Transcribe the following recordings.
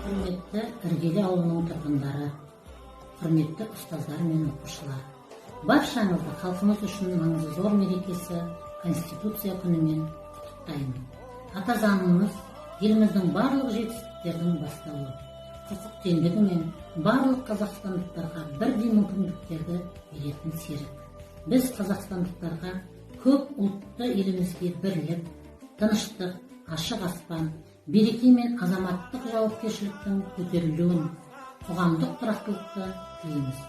Құрметті іргелі ауылының тұрғындары, құрметті ұстаздар мен оқушылар, баршаңызды халқымыз үшін маңызы зор мерекесі Конституция күнімен құттықтаймын. Ата заңымыз еліміздің барлық жетістіктердің бастауы. Құқық теңдігі мен барлық қазақстандықтарға бірдей мүмкіндіктерді беретін серік. Біз қазақстандықтарға көп ұлтты елімізге бірлік, тыныштық, ашық аспан, береке мен азаматтық жауапкершіліктің көтерілуін, қоғамдық тұрақтылықты тілейміз.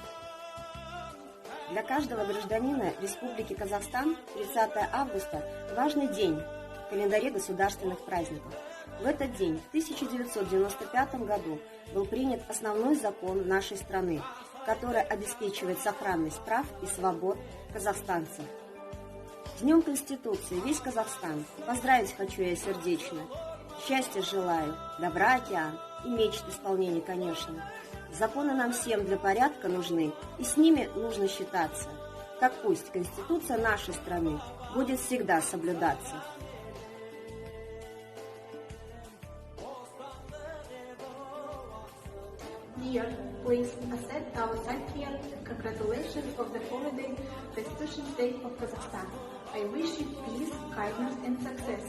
Для каждого гражданина Республики Казахстан 30 августа – важный день в календаре государственных праздников. В этот день, в 1995 году, был принят основной закон нашей страны, который обеспечивает сохранность прав и свобод казахстанцев. С Днем Конституции весь Казахстан поздравить хочу я сердечно. Счастья желаю, добра океан и мечт исполнения, конечно. Законы нам всем для порядка нужны, и с ними нужно считаться. Так пусть Конституция нашей страны будет всегда соблюдаться. Dear, please accept our sincere congratulations of the holiday Constitution Day of Kazakhstan. I wish you peace, kindness and success.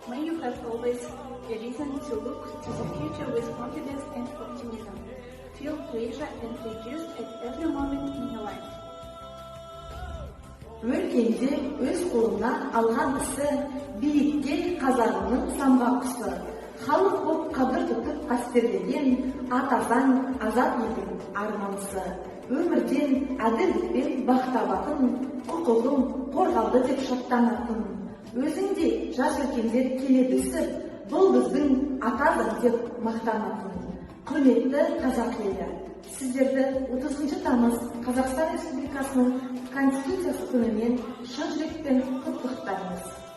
May you have always a reason to look to the future with confidence and optimism. Feel pleasure and rejoice at every moment in your life. Өлкеңде өз қолына алған ісі, биікке қазағының самға құсы. Халық боп қадір тұтып қастерлеген, атазаң азат елдің арманысы. Өмірден әділдікпен бақ табатын, құқығың қорғалды деп шаттанатын. Өзіңде жас үлкендер келеді өсіп, бұл біздің атазаң деп мақтанатын. Құрметті қазақ елі, сіздерді 30 тамыз Қазақстан Республикасының Конституциясы күнімен шын жүрекпен құттықтаймыз.